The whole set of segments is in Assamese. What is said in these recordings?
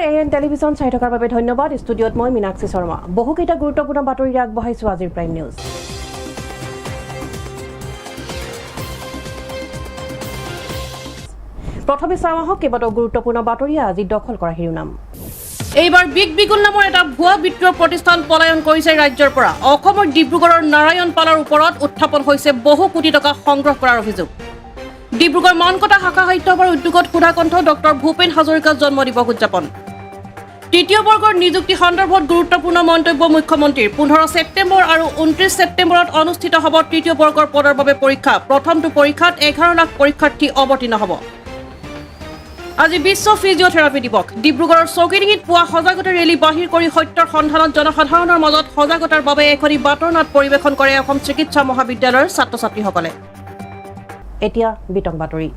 AN টেলিভিছন চাই থকাৰ বাবে ধন্যবাদ। ষ্টুডিঅ'ত মই মীনাক্ষী শৰ্মা। বহুকেইটা গুৰুত্বপূৰ্ণ বাতৰি আগবঢ়াইছো আজিৰ প্ৰাইম নিউজ। প্ৰথমে চাওঁ আহক কেইবাটাও গুৰুত্বপূৰ্ণ বাতৰিয়ে আজি দখল কৰা শিৰোনাম। এইবাৰ বিগ বিগুল নামৰ এটা ভুৱা বিত্তীয় প্ৰতিষ্ঠান পলায়ন কৰিছে ৰাজ্যৰ পৰা। অসমৰ ডিব্ৰুগড়ৰ নাৰায়ণ পালৰ ওপৰত উত্থাপন হৈছে বহু কোটি টকা সংগ্ৰহ কৰাৰ অভিযোগ। ডিব্ৰুগড় মানকটা শাখা সাহিত্য সভাৰ উদ্যোগত সুধাকণ্ঠ ডক্টৰ ভূপেন হাজৰিকাৰ জন্ম দিৱস উদযাপন। তৃতীয় বৰ্গৰ নিযুক্তি সন্দৰ্ভত গুৰুত্বপূৰ্ণ মন্তব্য মুখ্যমন্ত্ৰীৰ। 15 ছেপ্টেম্বৰ আৰু 29 ছেপ্টেম্বৰত অনুষ্ঠিত হ'ব তৃতীয় বৰ্গৰ পদৰ বাবে পৰীক্ষা। প্ৰথমটো পৰীক্ষাত 11 লাখ পৰীক্ষাৰ্থী অৱতীৰ্ণ হ'ব। আজি বিশ্ব ফিজিঅথেৰাপি দিৱস। ডিব্ৰুগড়ৰ চৌকিডিঙিত পুৱা সজাগতা ৰেলী বাহিৰ কৰি সত্যৰ সন্ধানত জনসাধাৰণৰ মাজত সজাগতাৰ বাবে এখনি বাটৰ নাট পৰিৱেশন কৰে অসম চিকিৎসা মহাবিদ্যালয়ৰ ছাত্ৰ ছাত্ৰীসকলে। এতিয়া বিতং বাতৰি।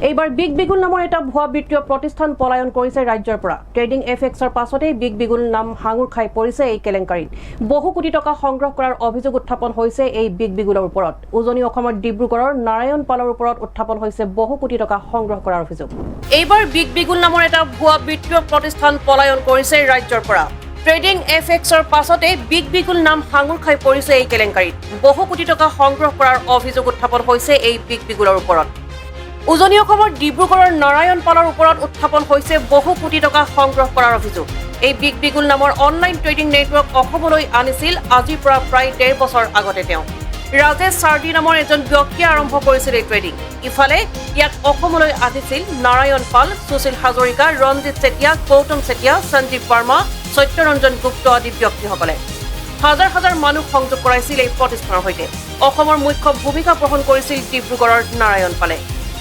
এইবাৰ বিগ বিগুল নামৰ এটা ভুৱা বিত্তীয় প্ৰতিষ্ঠান পলায়ন কৰিছে ৰাজ্যৰ পৰা। ট্ৰেডিং এফেক্সৰ পাছতেই বিগ বিগুল নাম হাঙুৰ খাই পৰিছে এই কেলেংকাৰীত। বহু কোটি টকা সংগ্ৰহ কৰাৰ অভিযোগ উত্থাপন হৈছে এই বিগ বিগুলৰ ওপৰত। উজনি অসমৰ ডিব্ৰুগড়ৰ নাৰায়ণ পালৰ ওপৰত উত্থাপন হৈছে বহু কোটি টকা সংগ্ৰহ কৰাৰ অভিযোগ। এইবাৰ বিগ বিগুল নামৰ এটা ভুৱা বিত্তীয় প্ৰতিষ্ঠান পলায়ন কৰিছে ৰাজ্যৰ পৰা। ট্ৰেডিং এফেক্সৰ পাছতে বিগ বিগুল নাম হাঙুৰ খাই পৰিছে এই কেলেংকাৰীত। বহু কোটি টকা সংগ্ৰহ কৰাৰ অভিযোগ উত্থাপন হৈছে এই বিগ বিগুলৰ ওপৰত। উজনি অসমৰ ডিব্ৰুগড়ৰ নাৰায়ণ পালৰ ওপৰত উত্থাপন হৈছে বহু কোটি টকা সংগ্ৰহ কৰাৰ অভিযোগ। এই বিগ বিগুল নামৰ অনলাইন ট্ৰেডিং নেটৱৰ্ক অসমলৈ আনিছিল আজিৰ পৰা প্ৰায় 1.5 বছৰ আগতে তেওঁ। ৰাজেশ চাৰ্ডি নামৰ এজন ব্যক্তিয়ে আৰম্ভ কৰিছিল এই ট্ৰেডিং। ইফালে ইয়াক অসমলৈ আহিছিল নাৰায়ণ পাল, সুশীল হাজৰিকা, ৰঞ্জিত চেতিয়া, গৌতম চেতিয়া, সঞ্জীৱ বাৰ্মা, সত্যৰঞ্জন গুপ্ত আদি ব্যক্তিসকলে। হাজাৰ হাজাৰ মানুহ সংযোগ কৰাইছিল এই প্ৰতিষ্ঠানৰ সৈতে। অসমৰ মুখ্য ভূমিকা গ্ৰহণ কৰিছিল ডিব্ৰুগড়ৰ নাৰায়ণ পালে।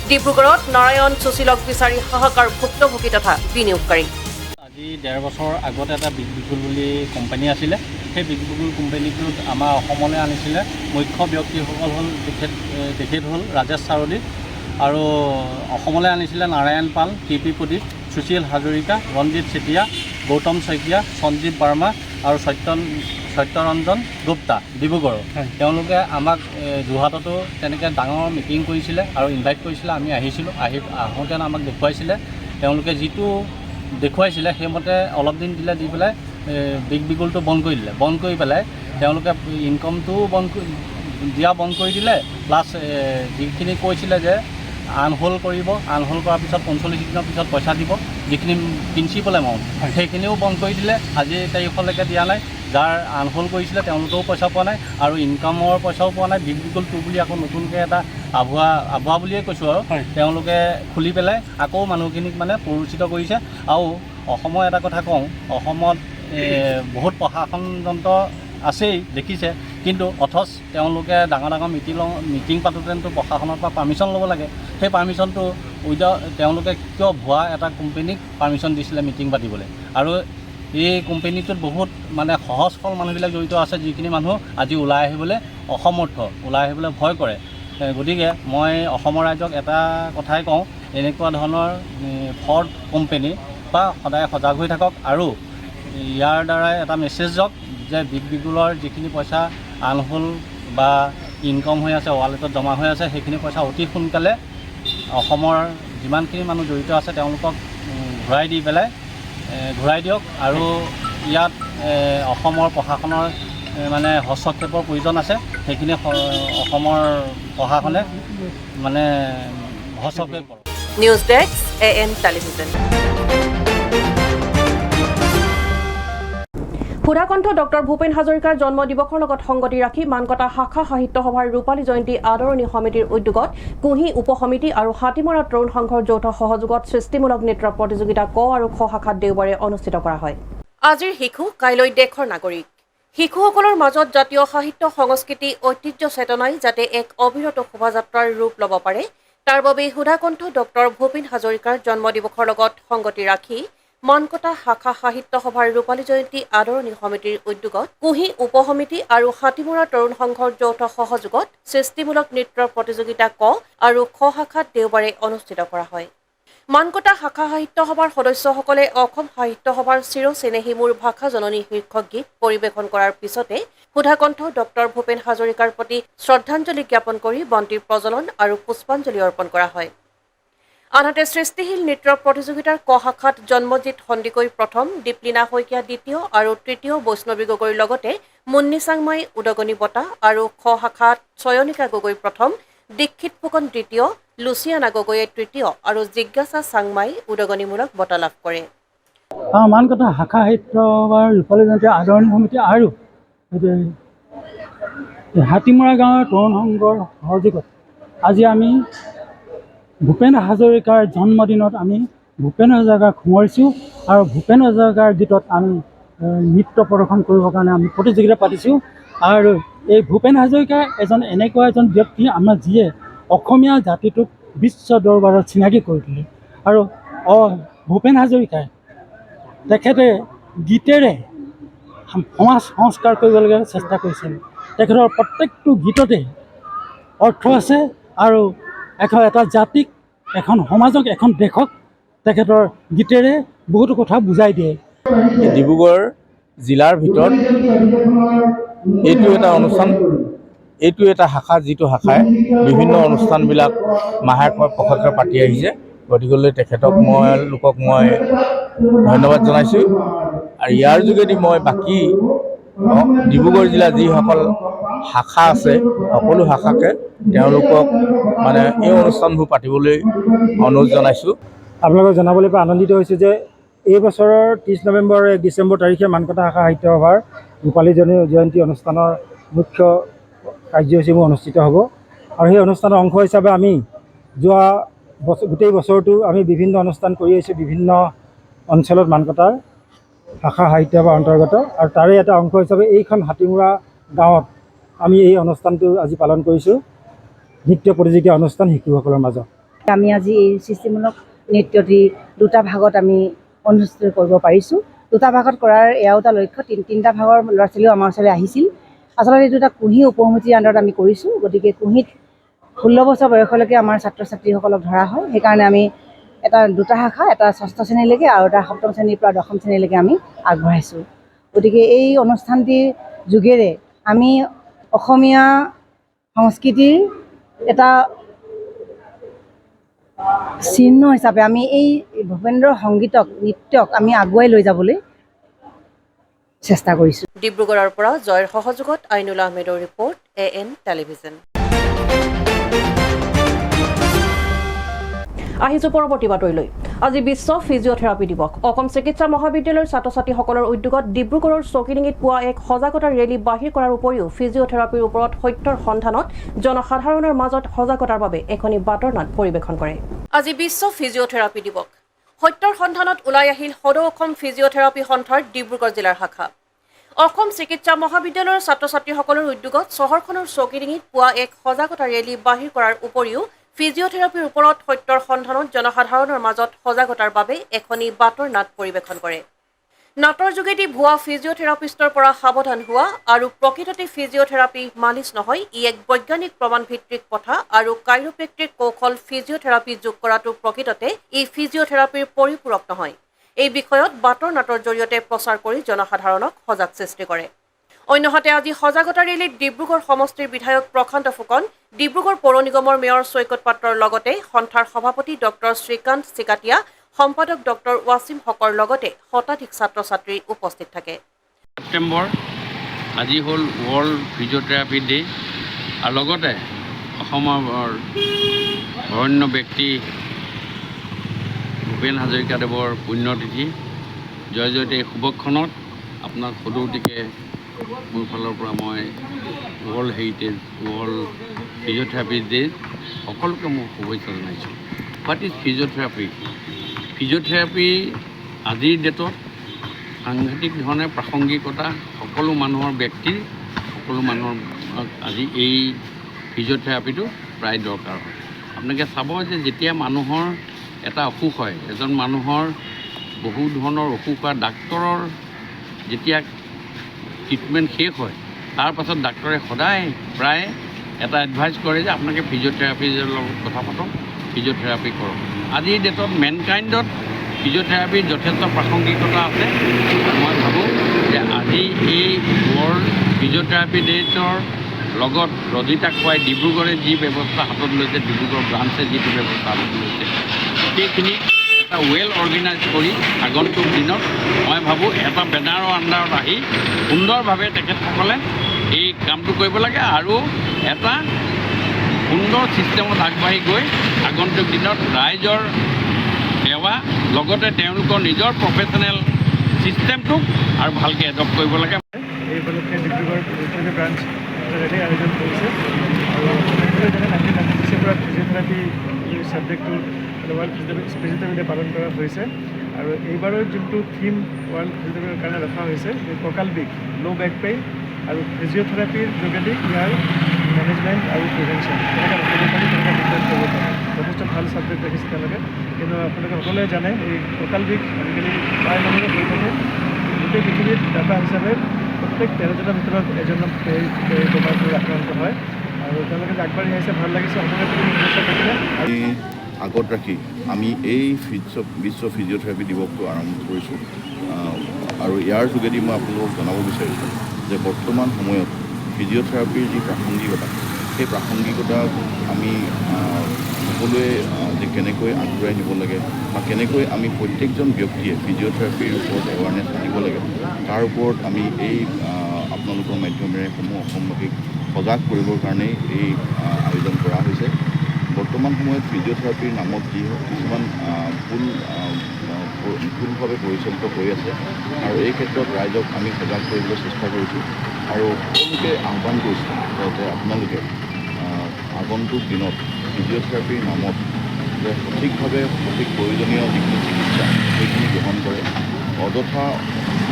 ডিব্ৰুগড়ত নাৰায়ণ সুশীলক বিচাৰি হাহাকাৰ ভুক্তভোগী তথা বিনিয়োগকাৰী। আজি 1.5 বছৰ আগতে এটা বিগ বিগুল বুলি কোম্পানী আছিলে। সেই বিগ বিগুল কোম্পানীটোত আমাৰ অসমলৈ আনিছিলে মুখ্য ব্যক্তিসকল হ'ল তেখেত হ'ল ৰাজেশ চাৰদী, আৰু অসমলৈ আনিছিলে নাৰায়ণ পাল, টিপি প্ৰদীপ, সুশীল হাজৰিকা, ৰঞ্জিত চেতিয়া, গৌতম শইকীয়া, সঞ্জীৱ বাৰ্মা আৰু সত্যৰঞ্জন গুপ্তা ডিব্ৰুগড়ৰ। তেওঁলোকে আমাক যোৰহাটতো তেনেকৈ ডাঙৰ মিটিং কৰিছিলে আৰু ইনভাইট কৰিছিলে। আমি আহিছিলোঁ। আহোঁতে আমাক দেখুৱাইছিলে। তেওঁলোকে যিটো দেখুৱাইছিলে সেইমতে অলপ দিন দি পেলাই বিগ বিগুলটো বন্ধ কৰি দিলে। বন্ধ কৰি পেলাই তেওঁলোকে ইনকমটোও বন্ধ কৰি দিলে, প্লাছ যিখিনি কৈছিলে যে আনহোল্ড কৰিব, আনহোল্ড কৰাৰ পিছত 45 দিনৰ পিছত পইচা দিব, যিখিনি প্ৰিন্সিপাল এমাউণ্ট সেইখিনিও বন্ধ কৰি দিলে। আজি তাৰিখলৈকে দিয়া নাই। যাৰ আনহোল্ড কৰিছিলে তেওঁলোকেও পইচা পোৱা নাই আৰু ইনকামৰ পইচাও পোৱা নাই। বিগ বিগুল 2 বুলি আকৌ নতুনকৈ এটা আভুৱা বুলিয়ে কৈছোঁ আৰু তেওঁলোকে খুলি পেলাই আকৌ মানুহখিনিক মানে প্ৰৰোচিত কৰিছে। আৰু অসমৰ এটা কথা কওঁ, অসমত বহুত প্ৰশাসন যন্ত্ৰ আছেই দেখিছে, কিন্তু অথচ তেওঁলোকে ডাঙৰ ডাঙৰ মিটিং পাতোঁতেতো প্ৰশাসনৰ পৰা পাৰ্মিশ্যন ল'ব লাগে। সেই পাৰ্মিশ্যনটো তেওঁলোকে কিয় ভুৱা এটা কোম্পানীক পাৰ্মিশ্যন দিছিলে মিটিং পাতিবলৈ। আৰু এই কোম্পানীটোত বহুত মানে সহজ সৰল মানুহবিলাক জড়িত আছে, যিখিনি মানুহ আজি ওলাই আহিবলৈ অসমৰ্থ, ওলাই আহিবলৈ ভয় কৰে। গতিকে মই অসমৰ ৰাইজক এটা কথাই কওঁ, এনেকুৱা ধৰণৰ ফ্ৰড কোম্পানী বা সদায় সজাগ হৈ থাকক। আৰু ইয়াৰ দ্বাৰাই এটা মেছেজ যাওক যে বিগ বিগুলৰ যিখিনি পইচা আনহোল্ড বা ইনকম হৈ আছে, ৱালেটত জমা হৈ আছে, সেইখিনি পইচা অতি সোনকালে অসমৰ যিমানখিনি মানুহ জড়িত আছে তেওঁলোকক ঘূৰাই দিয়ক। আৰু ইয়াত অসমৰ প্ৰশাসনৰ মানে হস্তক্ষেপৰ প্ৰয়োজন আছে। সেইখিনি অসমৰ প্ৰশাসনে মানে হস্তক্ষেপ কৰক। News desk AN television. Sudhakantha doctor Bhupen হাজৰিকাৰ জন্ম দিৱসৰ লগত সংগতি ৰাখি মানকটা শাখা সাহিত্য সভাৰ ৰূপালী জয়ন্তী আদৰণি সমিতিৰ উদ্যোগত কুঁহি উপ সমিতি আৰু হাতীমৰা তৰুণ সংঘৰ যৌথ সহযোগত সৃষ্টিমূলক নৃত্য প্ৰতিযোগিতা ক আৰু খ শাখাত দেওবাৰে অনুষ্ঠিত কৰা হয়। আজিৰ শিশু কাইলৈ দেশৰ নাগৰিক। শিশুসকলৰ মাজত জাতীয় সাহিত্য সংস্কৃতি ঐতিহ্য চেতনাই যাতে এক অবিৰত শোভাযাত্ৰাৰ ৰূপ ল'ব পাৰে, তাৰ বাবে সুধাকণ্ঠ ডক্টৰ ভূপেন হাজৰিকাৰ জন্ম দিৱসৰ লগত সংগতি ৰাখি মানকটা শাখা সাহিত্য সভাৰ ৰূপালী জয়ন্তী আদৰণি সমিতিৰ উদ্যোগত কুঁহি উপ সমিতি আৰু হাতীমৰা তৰুণ সংঘৰ যৌথ সহযোগত সৃষ্টিমূলক নৃত্য প্ৰতিযোগিতা ক আৰু খ শাখাত দেওবাৰে অনুষ্ঠিত কৰা হয়। মানকটা শাখা সাহিত্য সভাৰ সদস্যসকলে অসম সাহিত্য সভাৰ চিৰচেনেহী মোৰ ভাষা জননী শীৰ্ষক গীত পৰিৱেশন কৰাৰ পিছতে সুধাকণ্ঠ ডক্টৰ ভূপেন হাজৰিকাৰ প্ৰতি শ্ৰদ্ধাঞ্জলি জ্ঞাপন কৰি বন্তি প্ৰজ্বলন আৰু পুষ্পাঞ্জলি অৰ্পণ কৰা হয়। আনহাতে সৃষ্টিশীল নৃত্য প্ৰতিযোগিতাৰ ক শাখাত জন্মজিৎ সন্দিকৈ প্ৰথম, দীপলিনা শইকীয়া দ্বিতীয় আৰু তৃতীয়, বৈষ্ণৱী গগৈৰ লগতে মুন্নী চাংমাই উদগনি বঁটা আৰু খ শাখাত চয়নিকা গগৈ প্ৰথম, দীক্ষিত ফুকন দ্বিতীয়, লুচিয়ানা গগৈয়ে তৃতীয় আৰু জিজ্ঞাসা চাংমাই উদগনিমূলক বঁটা লাভ কৰে। মানকটা শাখা সাহিত্যৰ ৰূপালী জয়ন্তী আদৰণি সমিতি আৰু হাতীমৰা গাঁৱৰ তৰুণ সংঘৰ সহযোগত আজি আমি ভূপেন হাজৰিকাৰ জন্মদিনত আমি ভূপেন হাজৰিকাক সোঁৱৰিছোঁ আৰু ভূপেন হাজৰিকাৰ গীতত আমি নৃত্য প্ৰদৰ্শন কৰিবৰ কাৰণে আমি প্ৰতিযোগিতা পাতিছোঁ। আৰু এই ভূপেন হাজৰিকা এনেকুৱা এজন ব্যক্তি আমাৰ যিয়ে অসমীয়া জাতিটোক বিশ্ব দৰবাৰত চিনাকি কৰি দিলে। আৰু ভূপেন হাজৰিকাই তেখেতে গীতেৰে সমাজ সংস্কাৰ কৰিবলগীয়া চেষ্টা কৰিছিল। তেখেতৰ প্ৰত্যেকটো গীততে অৰ্থ আছে আৰু এটা জাতিক, এখন সমাজক, এখন দেশক তেখেতৰ গীতেৰে বহুতো কথা বুজাই দিয়ে। ডিব্ৰুগড় জিলাৰ ভিতৰত এইটো এটা অনুষ্ঠান, এইটো এটা শাখা, যিটো শাখাই বিভিন্ন অনুষ্ঠানবিলাক মাহেকৰ পষেকৈ পাতি আহিছে। গতিকেলৈ তেখেতক লোকক মই ধন্যবাদ জনাইছোঁ। আৰু ইয়াৰ যোগেদি মই বাকী ডিব্ৰুগড় জিলাৰ যিসকল শাখা আছে সকলো শাখাকে তেওঁলোকক এই অনুষ্ঠানবোৰ পাতিবলৈ অনুৰোধ জনাইছোঁ। আপোনালোকক জনাবলৈ পাই আনন্দিত হৈছোঁ যে এই বছৰৰ 30 নৱেম্বৰ 1 ডিচেম্বৰ তাৰিখে মানকটা শাখা সাহিত্য সভাৰ ৰূপালী জয়ন্তী অনুষ্ঠানৰ মুখ্য কাৰ্যসূচীবোৰ অনুষ্ঠিত হ'ব। আৰু সেই অনুষ্ঠানৰ অংশ হিচাপে আমি যোৱা গোটেই বছৰটো আমি বিভিন্ন অনুষ্ঠান কৰি আহিছোঁ বিভিন্ন অঞ্চলত মানকটাৰ শাখা সাহিত্য সভাৰ অন্তৰ্গত। আৰু তাৰে এটা অংশ হিচাপে এইখন হাতীমৰা গাঁৱত আমি এই অনুষ্ঠানটো আজি পালন কৰিছোঁ, নৃত্য প্ৰতিযোগিতা অনুষ্ঠান শিশুসকলৰ মাজত। আমি আজি এই সৃষ্টিমূলক নৃত্যটি দুটা ভাগত আমি অনুষ্ঠিত কৰিব পাৰিছোঁ। দুটা ভাগত কৰাৰ এয়াও এটা লক্ষ্য, তিনিটা ভাগৰ ল'ৰা ছোৱালীও আমাৰ ওচৰলৈ আহিছিল। আচলতে এইটো এটা কুঁহি উপসমিতিৰ আণ্ডাৰত আমি কৰিছোঁ। গতিকে কুঁহিত 16 বছৰ বয়সলৈকে আমাৰ ছাত্ৰ ছাত্ৰীসকলক ধৰা হয়। সেইকাৰণে আমি দুটা শাখা, এটা 6ষ্ঠ শ্ৰেণীলৈকে আৰু এটা 7ম শ্ৰেণীৰ পৰা 10ম শ্ৰেণীলৈকে আমি আগবঢ়াইছোঁ। গতিকে এই অনুষ্ঠানটিৰ যোগেৰে আমি অসমীয়া সংস্কৃতিৰ এটা চিহ্ন হিচাপে আমি এই ভূপেন্দ্ৰ সংগীতক, নৃত্যক আমি আগুৱাই লৈ যাবলৈ চেষ্টা কৰিছোঁ। ডিব্ৰুগড়ৰ পৰা জয়ৰ সহযোগত আইনুল আহমেদৰ ৰিপৰ্ট, AN টেলিভিজন। আহিছোঁ পৰৱৰ্তী বাতৰিলৈ। আজি বিশ্ব ফিজিঅ'থেৰাপি দিৱস। অসম চিকিৎসা মহাবিদ্যালয়ৰ ছাত্ৰ ছাত্ৰীসকলৰ উদ্যোগত ডিব্ৰুগড়ৰ চৌকিডিঙিত পুৱা এক সজাগতাৰ ৰেলী বাহিৰ কৰাৰ উপৰিও ফিজিঅ'থেৰাপিৰ ওপৰত সত্যৰ সন্ধানত জনসাধাৰণৰ মাজত সজাগতাৰ বাবে এখনি বাতৰ নাট পৰিৱেশন কৰে। আজি বিশ্ব ফিজিঅ'থেৰাপি দিৱস। সত্যৰ সন্ধানত ওলাই আহিল সদৌ অসম ফিজিঅ'থেৰাপি সন্থাৰ ডিব্ৰুগড় জিলাৰ শাখা। অসম চিকিৎসা মহাবিদ্যালয়ৰ ছাত্ৰ ছাত্ৰীসকলৰ উদ্যোগত চহৰখনৰ চৌকিডিঙিত পুৱা এক সজাগতা ৰেলী বাহিৰ কৰাৰ উপৰিও ফিজিঅ'থেৰাপিৰ ওপৰত সত্যৰ সন্ধানত জনসাধাৰণৰ মাজত সজাগতাৰ বাবে এখনি বাতৰ নাট পৰিৱেশন কৰে। নাটৰ যোগেদি ভুৱা ফিজিঅ'থেৰাপিষ্টৰ পৰা সাৱধান হোৱা আৰু প্ৰকৃততে ফিজিঅ'থেৰাপি মালিচ নহয়, ই এক বৈজ্ঞানিক প্ৰমাণভিত্তিক কথা আৰু কাইৰোপ্ৰেক্টিক কৌশল ফিজিঅ'থেৰাপি যোগ কৰাটো প্ৰকৃততে ই ফিজিঅ'থেৰাপিৰ পৰিপূৰক নহয়। এই বিষয়ত বাতৰ নাটৰ জৰিয়তে প্ৰচাৰ কৰি জনসাধাৰণক সজাগ সৃষ্টি কৰে। অন্যহাতে আজি সজাগতা ৰেলীত ডিব্ৰুগড় সমষ্টিৰ বিধায়ক প্ৰশান্ত ফুকন, ডিব্ৰুগড় পৌৰ নিগমৰ মেয়ৰ চৈকত পাত্ৰৰ লগতে সন্থাৰ সভাপতি ডক্টৰ শ্ৰীকান্ত চিকাটিয়া, সম্পাদক ডক্টৰ ৱাছিম হকৰ লগতে শতাধিক ছাত্ৰ ছাত্ৰী উপস্থিত থাকে। ছেপ্টেম্বৰ আজি হ'ল ৱৰ্ল্ড ফিজিঅ'থেৰাপি ডে আৰু লগতে অসমৰ বৰেণ্য ব্যক্তি ভূপেন হাজৰিকাদেৱৰ পুণ্যতিথি। জয়তে এই শুভক্ষণত আপোনাক সদৌতিকে মোৰ ফালৰ পৰা মই ৱৰ্ল্ড ফিজিঅ'থেৰাপি ডে সকলোকে মই শুভেচ্ছা জনাইছোঁ। What is physiotherapy? ফিজিঅ'থেৰাপি আজিৰ ডেটত সাংঘাতিক ধৰণে প্ৰাসংগিকতা, সকলো মানুহৰ আজি এই ফিজিঅ'থেৰাপিটো প্ৰায় দৰকাৰ হয়। আপোনালোকে চাব যে যেতিয়া মানুহৰ এটা অসুখ হয়, এজন মানুহৰ বহু ধৰণৰ অসুখ হোৱা ডাক্তৰৰ যেতিয়া ট্ৰিটমেণ্ট শেষ হয়, তাৰ পাছত ডাক্তৰে সদায় প্ৰায় এটা এডভাইচ কৰে যে আপোনালোকে ফিজিঅ'থেৰাপিৰ লগত কথা পাতক, ফিজিঅ'থেৰাপি কৰক। আজিৰ ডেটত মেনকাইণ্ডত ফিজিঅ'থেৰাপিৰ যথেষ্ট প্ৰাসংগিকতা আছে। মই ভাবোঁ যে আজি এই ৱৰ্ল্ড ফিজিঅ'থেৰাপি ডে'ৰ লগত ৰজিতা খুৱাই ডিব্ৰুগড়ে যি ব্যৱস্থা হাতত লৈছে, ডিব্ৰুগড় ব্ৰাঞ্চে যিটো ব্যৱস্থা হাতত লৈছে, সেইখিনি এটা ৱেল অৰ্গেনাইজ কৰি আগন্তুক দিনত মই ভাবোঁ এটা বেনাৰৰ আণ্ডাৰত আহি সুন্দৰভাৱে তেখেতসকলে এই কামটো কৰিব লাগে আৰু এটা সুন্দৰ ছিষ্টেমত আগবাঢ়ি গৈ আগন্তুক দিনত ৰাইজৰ সেৱা লগতে তেওঁলোকৰ নিজৰ প্ৰফেচনেল ছিষ্টেমটোক আৰু ভালকৈ এডপ্ট কৰিব লাগে। এই উপলক্ষে ডিব্ৰুগড় ফিজিঅ'থেৰাপি ব্ৰাঞ্চ ৰেলী আয়োজন কৰিছে আৰু সকলোৱে জানে 1996 পৰা ফিজিঅ'থেৰাপি ছাবজেক্টটো ৱৰ্ল্ড ফিজিঅ'থেৰাপি ডে পালন কৰা হৈছে আৰু এইবাৰৰ যোনটো থিম ৱৰ্ল্ড ফিজিঅ'থেৰাপিৰ কাৰণে ৰখা হৈছে কঁকাল বিষ, ল' বেক পেইন আৰু ফিজিঅ'থেৰাপিৰ যোগেদি ইয়াৰ মেনেজমেণ্ট আৰু প্ৰিভেনশ্যন তেনেকৈ ৰাখিব পাৰি, তেনেকৈ ট্ৰিটমেণ্ট কৰিব পাৰি। যথেষ্ট ভাল ছাবজেক্ট ৰাখিছে তেওঁলোকে, কিন্তু আপোনালোকে সকলোৱে জানে এই কঁকাল বিষ আজিকালি প্ৰায় মানুহে হৈ থাকে। গোটেই পৃথিৱীত ডাটা হিচাপে প্ৰত্যেক 13জনৰ ভিতৰত এজনৰ এই বেমাৰটো আক্ৰান্ত হয় আৰু তেওঁলোকে যে আগবাঢ়ি আহিছে, ভাল লাগিছে। সকলোৱে শুভেচ্ছা থাকিলে। আগত ৰাখি আমি এই বিশ্ব ফিজিঅ'থেৰাপি দিৱসটো আৰম্ভ কৰিছোঁ আৰু ইয়াৰ যোগেদি মই আপোনালোকক জনাব বিচাৰিছোঁ যে বৰ্তমান সময়ত ফিজিঅ'থেৰাপিৰ যি প্ৰাসংগিকতা, সেই প্ৰাসংগিকতাক আমি সকলোৱে যে কেনেকৈ আগুৱাই নিব লাগে বা কেনেকৈ আমি প্ৰত্যেকজন ব্যক্তিয়ে ফিজিঅ'থেৰাপিৰ ওপৰত এৱাৰনেছ আনিব লাগে, তাৰ ওপৰত আমি এই আপোনালোকৰ মাধ্যমেৰে সমূহ অসমবাসীক সজাগ কৰিবৰ কাৰণেই এই আয়োজন কৰা হৈছে। বৰ্তমান সময়ত ফিজিঅ'থেৰাপিৰ নামত যি কিছুমান ভুলভাৱে পৰিচালিত হৈ আছে আৰু এই ক্ষেত্ৰত ৰাইজক আমি সজাগ কৰিবলৈ চেষ্টা কৰিছোঁ আৰু সকলোকে আহ্বান কৰিছোঁ যাতে আপোনালোকে আগন্তুক দিনত ফিজিঅ'থেৰাপিৰ নামত যে সঠিকভাৱে সঠিক প্ৰয়োজনীয় যিখিনি চিকিৎসা সেইখিনি গ্ৰহণ কৰে, অযথা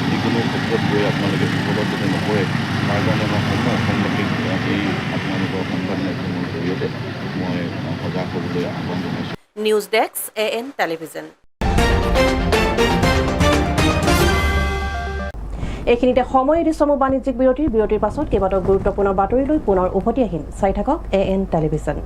যিকোনো ক্ষেত্ৰত গৈ আপোনালোকে বিপদত যাতে নপৰে, তাৰ কাৰণে মই সমূহ অসমবাসীক এই আপোনালোকৰ সংবাদ মাধ্যমৰ জৰিয়তে মই সজাগ হ'বলৈ আহ্বান জনাইছোঁ। News desk AN television. এইখিনিতে সময় দিছো বাণিজ্যিক বিৰতিৰ পাছত কেইবাটাও গুৰুত্বপূৰ্ণ বাতৰি লৈ পুনৰ উভতি আহিম। চাই থাকক AN টেলিভিজন।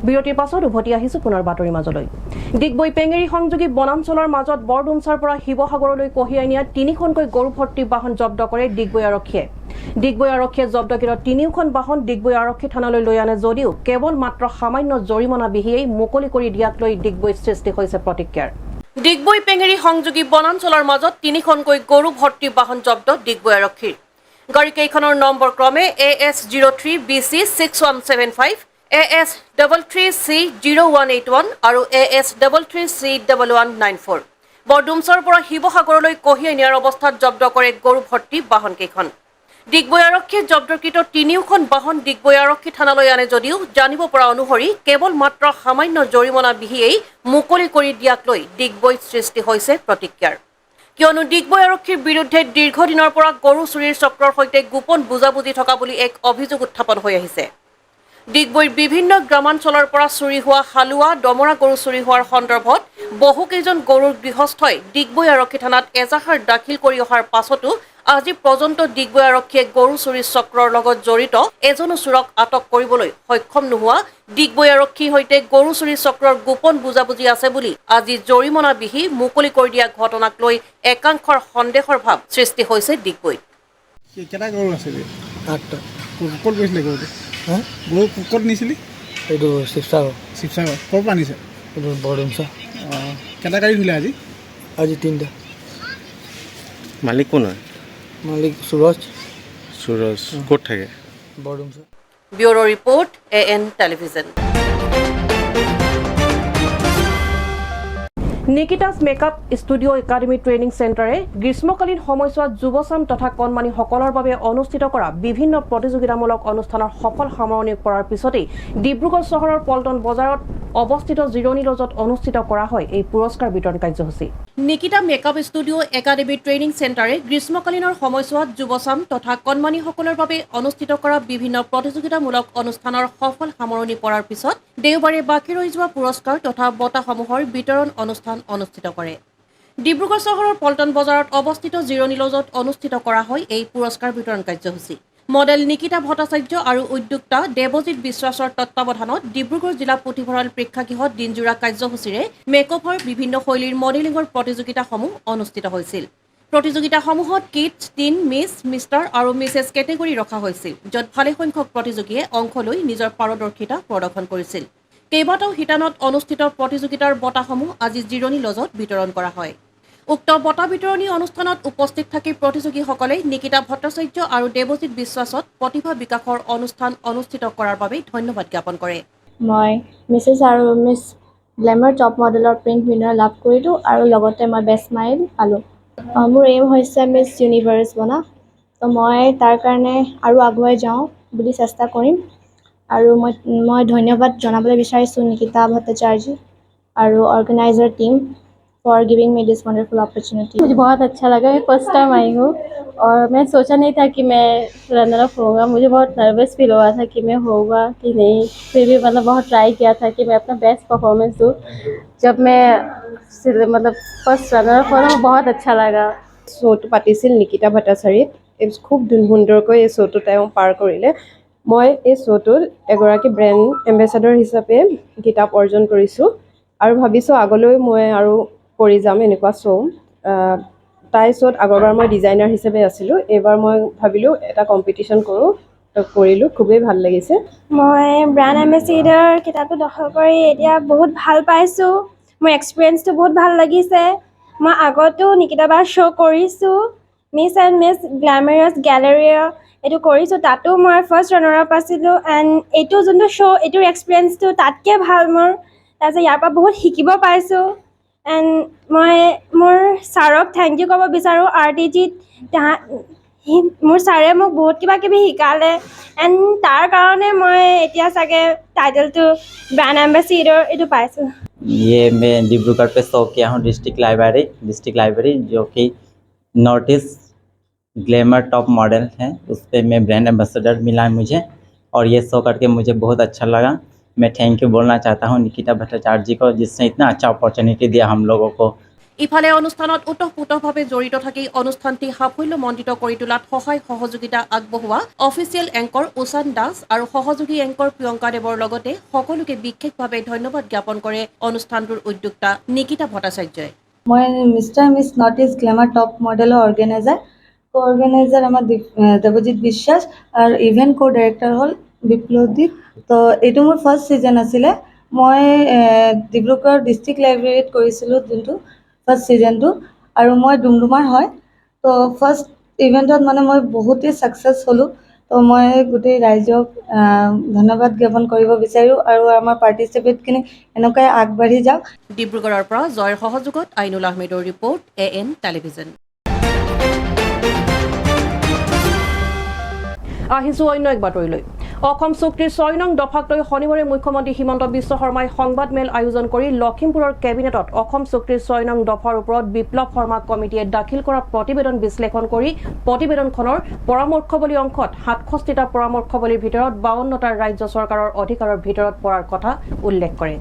বিৰতিৰ পাছত উভতি আহিছো পুনৰ বাতৰিৰ মাজলৈ। ডিগবৈ পেঙেৰি সংযোগী বনাঞ্চলৰ মাজত বৰডুমচাৰ পৰা শিৱসাগৰলৈ কঢ়িয়াই নিয়া 3খনকৈ গৰু ভৰ্তি বাহন জব্দ কৰে ডিগবৈ আৰক্ষীয়ে। ডিগবৈ আৰক্ষীয়ে জব্দকৃত 3খন বাহন ডিগবৈ আৰক্ষী থানালৈ লৈ আনে যদিও কেৱল মাত্ৰ সামান্য জৰিমনা বিহিয়েই মুকলি কৰি দিয়াক লৈ ডিগবৈত সৃষ্টি হৈছে প্ৰতিক্ৰিয়াৰ। ডিগবৈ পেঙেৰি সংযোগী বনাঞ্চলৰ মাজত 3খনকৈ গৰু ভৰ্তি বাহন জব্দ ডিগবৈ আৰক্ষীৰ। গাড়ীকেইখনৰ নম্বৰ ক্ৰমে AS03BC 6175, AS33C0181 আৰু AS33C1194। বৰডুমচাৰ পৰা শিৱসাগৰলৈ কঢ়িয়াই নিয়াৰ অৱস্থাত জব্দ কৰে গৰু ভৰ্তি বাহনকেইখন। ডিগবৈ আৰক্ষীয়ে জব্দকৃত 3খন বাহন ডিগবৈ আৰক্ষী থানালৈ আনে যদিও জানিব পৰা অনুসৰি কেৱল মাত্ৰ সামান্য জৰিমনা বিহিয়েই মুকলি কৰি দিয়াক লৈ ডিগবৈত সৃষ্টি হৈছে প্ৰতিক্ৰিয়াৰ। কিয়নো ডিগবৈ আৰক্ষীৰ বিৰুদ্ধে দীৰ্ঘদিনৰ পৰা গৰু চুৰিৰ চক্ৰৰ সৈতে গোপন বুজাবুজি থকা বুলি এক অভিযোগ উত্থাপন হৈ আহিছে। ডিগবৈৰ বিভিন্ন গ্ৰামাঞ্চলৰ পৰা চুৰি হোৱা হালোৱা, দমৰা গৰু চুৰি হোৱাৰ সন্দৰ্ভত বহুকেইজন গৰুৰ গৃহস্থই ডিগবৈ আৰক্ষী থানাত এজাহাৰ দাখিল কৰি অহাৰ পাছতো আজি পৰ্যন্ত ডিগবৈ আৰক্ষীয়ে গৰু চুৰি চক্ৰৰ লগত জড়িত এজনো চোৰক আটক কৰিবলৈ সক্ষম নোহোৱা ডিগবৈ আৰক্ষীৰ সৈতে গৰু চুৰি চক্ৰৰ গোপন বুজাবুজি আছে বুলি আজি জৰিমনা বিহি মুকলি কৰি দিয়া ঘটনাক লৈ একাংশৰ সন্দেহৰ ভাৱ সৃষ্টি হৈছে ডিগবৈত। কেইটা গৰু আছিলে? 8টা। ক'ত গৈছিলে গৰুটো? গৰু ক'ত নিছিলি? এইটো শিৱসাগৰ। শিৱসাগৰ ক'ৰ পৰা আনিছে? এইটো বৰডুমচা। কেইটা গাড়ী ধুলে আজি? আজি 3টা। মালিক কোন হয়? মালিক সুৰজ। সুৰজ ক'ত থাকে? Bordumsa. Bureau report AN television. Nikita's makeup studio' academy training চেণ্টাৰে গ্ৰীষ্মকালীন সময়ছোৱাত যুৱচাম তথা কণমানিসকলৰ বাবে অনুষ্ঠিত কৰা বিভিন্ন প্ৰতিযোগিতামূলক অনুষ্ঠানৰ সফল সামৰণি কৰাৰ পিছতেই ডিব্ৰুগড় চহৰৰ পল্টন বজাৰত অৱস্থিত জিৰণি লজত অনুষ্ঠিত কৰা হয় এই পুৰস্কাৰ বিতৰণ কাৰ্যসূচী। Nikita makeup studio' academy training চেণ্টাৰে গ্ৰীষ্মকালীনৰ সময়ছোৱাত যুৱচাম তথা কণমানিসকলৰ বাবে অনুষ্ঠিত কৰা বিভিন্ন প্ৰতিযোগিতামূলক অনুষ্ঠানৰ সফল সামৰণি পৰাৰ পিছত দেওবাৰে বাকী ৰৈ যোৱা পুৰস্কাৰ তথা বঁটাসমূহৰ বিতৰণ অনুষ্ঠান অনুষ্ঠিত কৰে। ডিব্ৰুগড় চহৰৰ পল্টন বজাৰত অৱস্থিত জিৰণি লজত অনুষ্ঠিত কৰা হয় এই পুৰস্কাৰ বিতৰণ কাৰ্যসূচী। মডেল নিকিতা ভট্টাচাৰ্য আৰু উদ্যোক্তা দেৱজিৎ বিশ্বাসৰ তত্বাৱধানত ডিব্ৰুগড় জিলা পুথিভঁৰাল প্ৰেক্ষাগৃহত দিনজোৰা কাৰ্যসূচীৰে মেকঅভাৰ বিভিন্ন শৈলীৰ মডেলিঙৰ প্ৰতিযোগিতাসমূহ অনুষ্ঠিত হৈছিল। প্ৰতিযোগিতাসমূহত কিডছ, টিন, মিছ, মিষ্টাৰ আৰু মিছেছ কেটেগৰী ৰখা হৈছিল, য'ত ভালেসংখ্যক প্ৰতিযোগীয়ে অংশ লৈ নিজৰ পাৰদৰ্শিতা প্ৰদৰ্শন কৰিছিল। কেইবাটাও শিতানত অনুষ্ঠিত প্ৰতিযোগিতাৰ বঁটাসমূহ আজি জিৰণি লজত বিতৰণ কৰা হয়। উক্ত বঁটা বিতৰণী অনুষ্ঠানত উপস্থিত থাকি প্ৰতিযোগীসকলে নিকিতা ভট্টাচাৰ্য আৰু দেৱজিৎ বিশ্বাসত প্ৰতিভা বিকাশৰ অনুষ্ঠান অনুষ্ঠিত কৰাৰ বাবে ধন্যবাদ জ্ঞাপন কৰে। মই মিছেছ আৰু মিছ গ্লেমাৰ টপ মডেলৰ প্ৰিণ্ট উইনাৰ লাভ কৰিলোঁ আৰু লগতে মই বেষ্ট স্মাইল পালোঁ। মোৰ এইম হৈছে মিছ ইউনিভাৰ্ছ বনা, তো মই তাৰ কাৰণে আৰু আগুৱাই যাওঁ বুলি চেষ্টা কৰিম। আৰু মই ধন্যবাদ জনাবলৈ বিচাৰিছোঁ নিকিতা भट्टाचार्य और organiser team for giving me this wonderful opportunity. मुझे बहुत अच्छा लगा, मैं फर्स्ट टाइम आई हूँ और मैं सोचा नहीं था कि मैं रनर अप होगा। मुझे बहुत नर्वस फील हो रहा था कि मैं होगा कि नहीं, फिर भी मतलब बहुत ट्राई किया था कि मैं अपना बेस्ट परफॉर्मेंस दूँ। जब मैं मतलब फर्स्ट रनर अप हुआ बहुत अच्छा लगा। শ্ব'টো পাতিছিল নিকিতা ভট্টাচাৰ্যত, খুব সুন্দৰকৈ এই শ্ব'টো তেওঁ পাৰ কৰিলে। মই এই শ্ব'টোত এগৰাকী ব্ৰেণ্ড এম্বেচাডৰ হিচাপে কিতাপ অৰ্জন কৰিছোঁ আৰু ভাবিছোঁ আগলৈ মই আৰু কৰি যাম এনেকুৱা শ্ব'। তাই শ্ব'ত আগৰবাৰ মই ডিজাইনাৰ হিচাপে আছিলোঁ, এইবাৰ মই ভাবিলোঁ এটা কম্পিটিশ্যন কৰিলোঁ, খুবেই ভাল লাগিছে। মই ব্ৰেণ্ড এম্বেচিডৰ কিতাপটো দখল কৰি এতিয়া বহুত ভাল পাইছোঁ। মোৰ এক্সপিৰিয়েঞ্চটো বহুত ভাল লাগিছে। মই আগতো নিকিতা বাৰ শ্ব' কৰিছোঁ, মিছ এণ্ড মিছ গ্লেমাৰাছ গেলেৰিয়া এইটো কৰিছোঁ, তাতো মই ফাৰ্ষ্ট ৰানাৰ আপ আছিলোঁ। এণ্ড এইটো যোনটো শ্ব' এইটোৰ এক্সপিৰিয়েঞ্চটো তাতকৈ ভাল মোৰ। তাৰপিছত ইয়াৰ পৰা বহুত শিকিব পাইছোঁ। এণ্ড মই মোৰ ছাৰক থেংক ইউ ক'ব বিচাৰোঁ, RTGত মোৰ ছাৰে মোক বহুত কিবা কিবি শিকালে। এণ্ড তাৰ কাৰণে মই এতিয়া চাগে টাইটেলটো ব্ৰেণ্ড এম্বেচিডৰ এইটো পাইছোঁ। ये मैं डिब्रूगढ़ पे शो किया हूँ डिस्ट्रिक्ट लाइब्रेरी जो कि north east glamour top model है, उस पर मैं ब्रांड एम्बेसडर मिला है मुझे और ये शो करके मुझे बहुत अच्छा लगा। मैं थैंक यू बोलना चाहता हूँ निकिता भट्टाचार्य जी को, जिसने इतना अच्छा अपॉर्चुनिटी दिया हम लोगों को। ইফালে অনুষ্ঠানত ওতঃপ্ৰোতভাৱে জড়িত থাকি অনুষ্ঠানটি সাফল্যমণ্ডিত কৰি তোলাত সহায় সহযোগিতা আগবঢ়োৱা অফিচিয়েল এংকৰ উষান দাস আৰু সহযোগী এংকৰ প্ৰিয়ংকা দেৱৰ লগতে সকলোকে বিশেষভাৱে ধন্যবাদ জ্ঞাপন কৰে অনুষ্ঠানটোৰ উদ্যোক্তা নিকিতা ভট্টাচাৰ্যই। মই mister miss north east glamour top মডেলৰ অৰ্গেনাইজাৰ আমাৰ দেৱজিৎ বিশ্বাস আৰু ইভেণ্ট কো ডাইৰেক্টৰ হ'ল বিপ্লৱদীপ। তো এইটো মোৰ ফাৰ্ষ্ট ছিজন আছিলে। মই ডিব্ৰুগড় ডিষ্ট্ৰিক্ট লাইব্ৰেৰীত কৰিছিলোঁ যোনটো ফাৰ্ষ্ট ছিজনটো, আৰু মই ডুমডুমাৰ হয়। তো ফাৰ্ষ্ট ইভেণ্টত মানে মই বহুতেই ছাকচেছ হ'লোঁ। তো মই গোটেই ৰাইজক ধন্যবাদ জ্ঞাপন কৰিব বিচাৰোঁ আৰু আমাৰ পাৰ্টিচিপেণ্টখিনি এনেকুৱাই আগবাঢ়ি যাওক। ডিব্ৰুগড়ৰ পৰা জয়ৰ সহযোগত আইনুল আহমেদৰ ৰিপৰ্ট, AN টেলিভিজন। আহিছোঁ অন্য এক বাতৰিলৈ। অসম চুক্তিৰ ৬ নং দফাক লৈ শনিবাৰে মুখ্যমন্ত্ৰী হিমন্ত বিশ্ব শৰ্মাই সংবাদমেল আয়োজন কৰি লখিমপুৰৰ কেবিনেটত অসম চুক্তিৰ ৬ নং দফাৰ ওপৰত বিপ্লৱ শৰ্মা কমিটিয়ে দাখিল কৰা প্ৰতিবেদন বিশ্লেষণ কৰি প্ৰতিবেদনখনৰ পৰামৰ্শৱলী অংশত ৬৭টা পৰামৰ্শৱলীৰ ভিতৰত ৫২টা ৰাজ্য চৰকাৰৰ অধিকাৰৰ ভিতৰত পৰাৰ কথা উল্লেখ কৰে।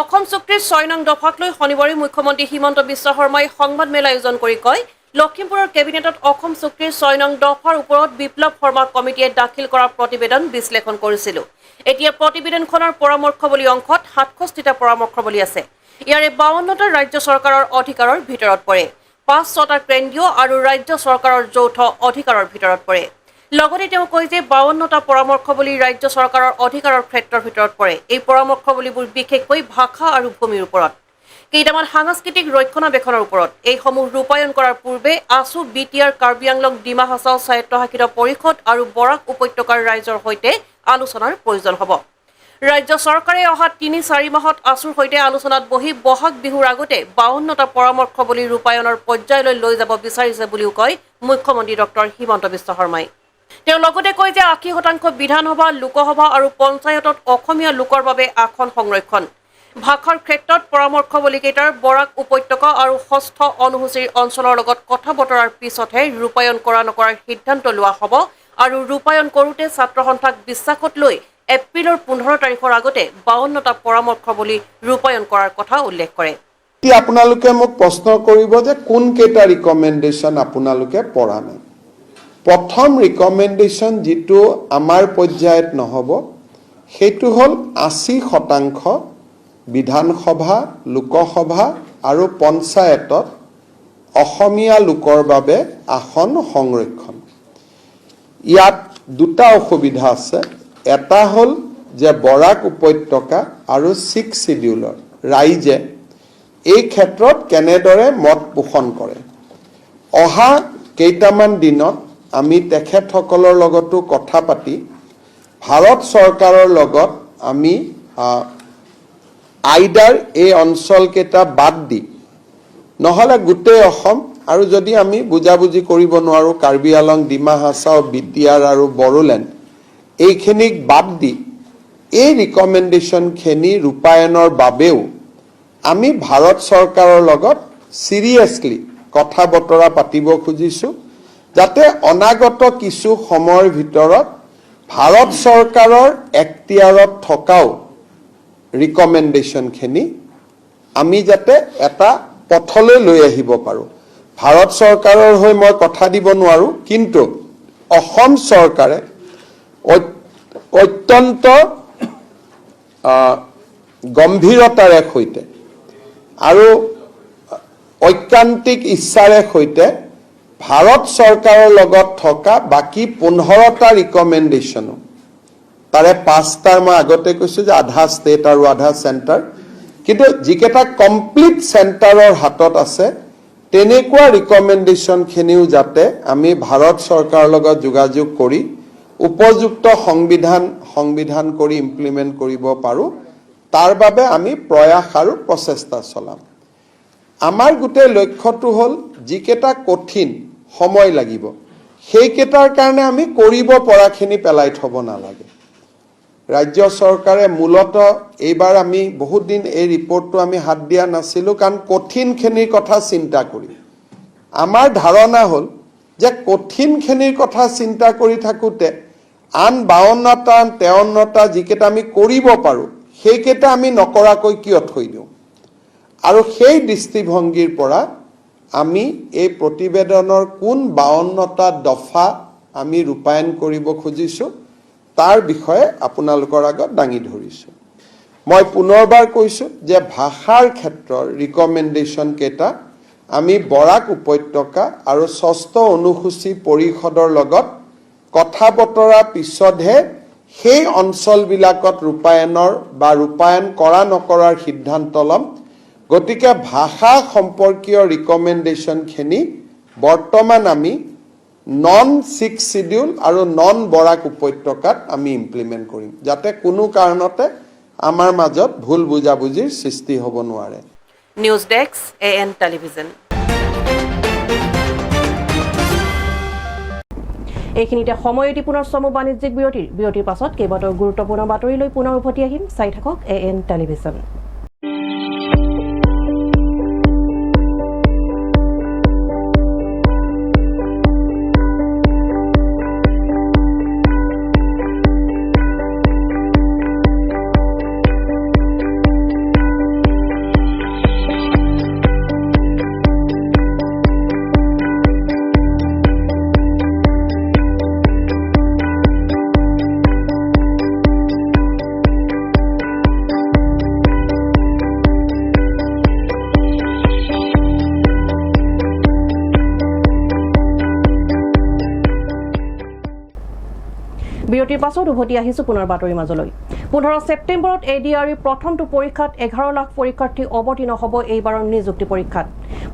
অসম চুক্তিৰ ৬ নং দফাক লৈ শনিবাৰে মুখ্যমন্ত্ৰী হিমন্ত বিশ্ব শৰ্মাই সংবাদমেল আয়োজন কৰি কয়, লখিমপুৰৰ কেবিনেটত অসম চুক্তিৰ ৬ নং দফাৰ ওপৰত বিপ্লৱ শৰ্মা কমিটিয়ে দাখিল কৰা প্ৰতিবেদন বিশ্লেষণ কৰিছিলোঁ। এতিয়া প্ৰতিবেদনখনৰ পৰামৰ্শৱলী অংশত ৬৭টা পৰামৰ্শৱলী আছে। ইয়াৰে ৫২টা ৰাজ্য চৰকাৰৰ অধিকাৰৰ ভিতৰত পৰে, ৫-৬টা কেন্দ্ৰীয় আৰু ৰাজ্য চৰকাৰৰ যৌথ অধিকাৰৰ ভিতৰত পৰে। লগতে তেওঁ কয় যে ৫২টা পৰামৰ্শৱলী ৰাজ্য চৰকাৰৰ অধিকাৰৰ ক্ষেত্ৰৰ ভিতৰত পৰে। এই পৰামৰ্শৱলীবোৰ বিশেষকৈ ভাষা আৰু ভূমিৰ ওপৰত, কেইটামান সাংস্কৃতিক ৰক্ষণাবেক্ষণৰ ওপৰত। এইসমূহ ৰূপায়ণ কৰাৰ পূৰ্বে আছু, BTR, কাৰ্বি আংলং, ডিমা হাছাও স্বায়ত্তশাসিত পৰিষদ আৰু বৰাক উপত্যকাৰ ৰাইজৰ সৈতে আলোচনাৰ প্ৰয়োজন হ'ব। ৰাজ্য চৰকাৰে অহা ৩-৪ মাহত আছুৰ সৈতে আলোচনাত বহি বহাগ বিহুৰ আগতে ৫২টা পৰামৰ্শৱলী ৰূপায়ণৰ পৰ্যায়লৈ লৈ যাব বিচাৰিছে বুলিও কয় মুখ্যমন্ত্ৰী ডক্টৰ হিমন্ত বিশ্ব শৰ্মাই। তেওঁ লগতে কয় যে ৮০% বিধানসভা, লোকসভা আৰু পঞ্চায়তত অসমীয়া লোকৰ বাবে আসন সংৰক্ষণ, ভাষাৰ ক্ষেত্ৰত পৰামৰ্শৱলীকেইটাৰ বৰাক উপত্যকা আৰু ষষ্ঠ অনুসূচীৰ অঞ্চলৰ লগত কথা বতৰাৰ পিছতহে ৰূপায়ণ কৰা নকৰাৰ সিদ্ধান্ত লোৱা হ'ব আৰু ৰূপায়ণ কৰোঁতে ছাত্ৰ সন্থাক বিশ্বাসত লৈ এপ্ৰিলৰ 15 তাৰিখৰ আগতে 52টা পৰামৰ্শৱলী ৰূপায়ণ কৰাৰ কথা উল্লেখ কৰে। এতিয়া আপোনালোকে মোক প্ৰশ্ন কৰিব যে কোন কেইটা ৰিকমেণ্ডেশ্যন আপোনালোকে পৰা নাই। প্ৰথম ৰিকমেণ্ডেশ্যন যিটো আমাৰ পৰ্যায়ত নহ'ব সেইটো হ'ল 80% বিধানসভা, লোকসভা আৰু পঞ্চায়তত অসমীয়া লোকৰ বাবে আসন সংৰক্ষণ। ইয়াত দুটা অসুবিধা আছে। এটা হ'ল যে বৰাক উপত্যকা আৰু 6 শিডিউলৰ ৰাইজে এই ক্ষেত্ৰত কেনেদৰে মত পোষণ কৰে। অহা কেইটামান দিনত আমি তেখেতসকলৰ লগতো কথা পাতি ভাৰত চৰকাৰৰ লগত আমি আইদাৰ এই অঞ্চলকেইটা বাদ দি নহ'লে গোটেই অসম আৰু যদি আমি বুজাবুজি কৰিব নোৱাৰোঁ কাৰ্বি আলং, ডিমা হাছাও, বিটিআৰ আৰু বড়োলেণ্ড এইখিনিক বাদ দি এই ৰিকমেণ্ডেশ্যনখিনি ৰূপায়ণৰ বাবেও আমি ভাৰত চৰকাৰৰ লগত চিৰিয়াছলি কথা বতৰা পাতিব খুজিছোঁ যাতে অনাগত কিছু সময়ৰ ভিতৰত ভাৰত চৰকাৰৰ এখতিয়াৰত থকাও ৰিকমেণ্ডেশ্যনখিনি আমি যাতে এটা পথলৈ লৈ আহিব পাৰোঁ। ভাৰত চৰকাৰৰ হৈ মই কথা দিব নোৱাৰোঁ, কিন্তু অসম চৰকাৰে অত্যন্ত গম্ভীৰতাৰে সৈতে আৰু ঐকান্তিক ইচ্ছাৰে সৈতে ভাৰত চৰকাৰৰ লগত থকা বাকী 15টা ৰিকমেণ্ডেশ্যনো তাৰে 5টাৰ মই আগতে কৈছোঁ যে আধা ষ্টেট আৰু আধা চেণ্টাৰ, কিন্তু যিকেইটা কমপ্লিট চেণ্টাৰৰ হাতত আছে তেনেকুৱা ৰিকমেণ্ডেশ্যনখিনিও যাতে আমি ভাৰত চৰকাৰৰ লগত যোগাযোগ কৰি উপযুক্ত সংবিধান কৰি ইমপ্লিমেণ্ট কৰিব পাৰোঁ, তাৰ বাবে আমি প্ৰয়াস আৰু প্ৰচেষ্টা চলাম। আমাৰ গোটেই লক্ষ্যটো হ'ল যিকেইটা কঠিন সময় লাগিব সেইকেইটাৰ কাৰণে আমি কৰিব পৰাখিনি পেলাই থ'ব নালাগে। ৰাজ্য চৰকাৰে মূলতঃ এইবাৰ আমি বহুত দিন এই ৰিপৰ্টটো আমি হাত দিয়া নাছিলোঁ, কাৰণ কঠিনখিনিৰ কথা চিন্তা কৰি আমাৰ ধাৰণা হ'ল যে কঠিনখিনিৰ কথা চিন্তা কৰি থাকোঁতে আন 52টা 53টা যিকেইটা আমি কৰিব পাৰোঁ সেইকেইটা আমি নকৰাকৈ কিয় থৈ দিওঁ। আৰু সেই দৃষ্টিভংগীৰ পৰা আমি এই প্ৰতিবেদনৰ কোন 52টা দফা আমি ৰূপায়ণ কৰিব খুজিছোঁ তাৰ বিষয়ে আপোনালোকৰ আগত দাঙি ধৰিছোঁ। মই পুনৰবাৰ কৈছোঁ যে ভাষাৰ ক্ষেত্ৰৰ ৰিকমেণ্ডেশ্যন কেইটা আমি বৰাক উপত্যকা আৰু 6ষ্ঠ অনুসূচী পৰিষদৰ লগত কথা বতৰা পিছতহে সেই অঞ্চলবিলাকত ৰূপায়ণ কৰা নকৰাৰ সিদ্ধান্ত ল'ম। গতিকে ভাষা সম্পৰ্কীয় ৰিকমেণ্ডেশ্যনখিনি বৰ্তমান আমি নন 6 শিডিউল আৰু নন বৰাক উপত্যকাত আমি ইমপ্লিমেণ্ট কৰিম, যাতে কোনো কাৰণতে আমাৰ মাজত ভুল বুজাবুজিৰ সৃষ্টি হ'ব নোৱাৰে। News desk AN television. এইখিনিতে সময় এটি পুনৰ চমু বাণিজ্যিক বিৰতিৰ পাছত কেইবাটাও গুৰুত্বপূৰ্ণ বাতৰি লৈ পুনৰ উভতি আহিম। চাই থাকক AN টেলিভিজন। বিৰতিৰ পাছত উভতি আহিছোঁ পুনৰ বাতৰিৰ মাজলৈ। 15 ছেপ্টেম্বৰত ADRE প্ৰথমটো পৰীক্ষাত 11 লাখ পৰীক্ষাৰ্থী অৱতীৰ্ণ হ'ব এইবাৰৰ নিযুক্তি পৰীক্ষাত।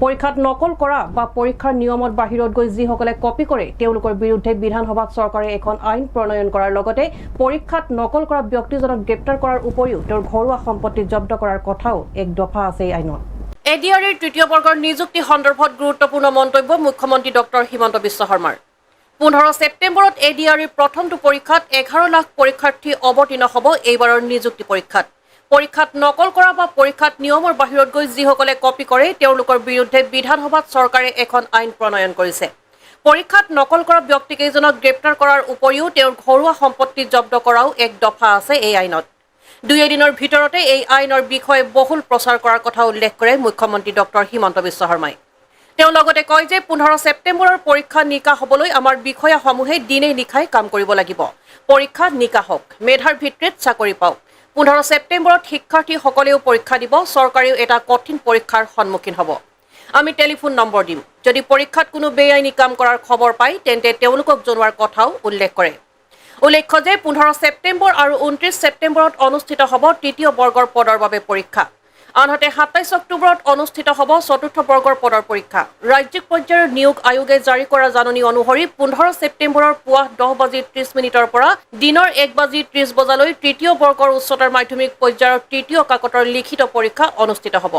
পৰীক্ষাত নকল কৰা বা পৰীক্ষাৰ নিয়মত বাহিৰত গৈ যিসকলে কপি কৰে তেওঁলোকৰ বিৰুদ্ধে বিধানসভাত চৰকাৰে এখন আইন প্ৰণয়ন কৰাৰ লগতে পৰীক্ষাত নকল কৰা ব্যক্তিজনক গ্ৰেপ্তাৰ কৰাৰ উপৰিও তেওঁৰ ঘৰুৱা সম্পত্তি জব্দ কৰাৰ কথাও এক দফা আছে এই আইনত। ADREৰ তৃতীয় বৰ্গৰ নিযুক্তি সন্দৰ্ভত গুৰুত্বপূৰ্ণ মন্তব্য মুখ্যমন্ত্ৰী ডক্টৰ হিমন্ত বিশ্ব শৰ্মাৰ। 15 ছেপ্টেম্বৰত ADREৰ প্ৰথমটো পৰীক্ষাত 11 লাখ পৰীক্ষাৰ্থী অৱতীৰ্ণ হ'ব এইবাৰৰ নিযুক্তি পৰীক্ষাত। পৰীক্ষাত নকল কৰা বা পৰীক্ষাত নিয়মৰ বাহিৰত গৈ যিসকলে কপি কৰে তেওঁলোকৰ বিৰুদ্ধে বিধানসভাত চৰকাৰে এখন আইন প্ৰণয়ন কৰিছে। পৰীক্ষাত নকল কৰা ব্যক্তিকেইজনক গ্ৰেপ্তাৰ কৰাৰ উপৰিও তেওঁৰ ঘৰুৱা সম্পত্তি জব্দ কৰাও এক দফা আছে এই আইনত। 2 এদিনৰ ভিতৰতে এই আইনৰ বিষয়ে বহুল প্ৰচাৰ কৰাৰ কথা উল্লেখ কৰে মুখ্যমন্ত্ৰী ডক্টৰ হিমন্ত বিশ্ব শৰ্মাই। তেওঁ লগতে কয় যে 15 ছেপ্টেম্বৰৰ পৰীক্ষা নিকা হ'বলৈ আমাৰ বিষয়াসমূহে দিনে নিশাই কাম কৰিব লাগিব। পৰীক্ষা নিকা হওক, মেধাৰ ভিত্তিত চাকৰি পাওক। 15 ছেপ্টেম্বৰত শিক্ষাৰ্থীসকলেও পৰীক্ষা দিব, চৰকাৰেও এটা কঠিন পৰীক্ষাৰ সন্মুখীন হ'ব। আমি টেলিফোন নম্বৰ দিম। যদি পৰীক্ষাত কোনো বেআইনী কাম কৰাৰ খবৰ পায় তেন্তে তেওঁলোকক জনোৱাৰ কথাও উল্লেখ কৰে। উল্লেখ্য যে 15 ছেপ্টেম্বৰ আৰু 29 ছেপ্টেম্বৰত অনুষ্ঠিত হ'ব তৃতীয় বৰ্গৰ পদৰ বাবে পৰীক্ষা। আনহাতে 27 অক্টোবৰত অনুষ্ঠিত হ'ব চতুৰ্থ বৰ্গৰ পদৰ পৰীক্ষা। ৰাজ্যিক পৰ্যায়ৰ নিয়োগ আয়োগে জাৰি কৰা জাননী অনুসৰি 15 ছেপ্টেম্বৰৰ পুৱা 10:30 পৰা দিনৰ 1:30 বজালৈ তৃতীয় বৰ্গৰ উচ্চতৰ মাধ্যমিক পৰ্যায়ৰ তৃতীয় কাকতৰ লিখিত পৰীক্ষা অনুষ্ঠিত হ'ব।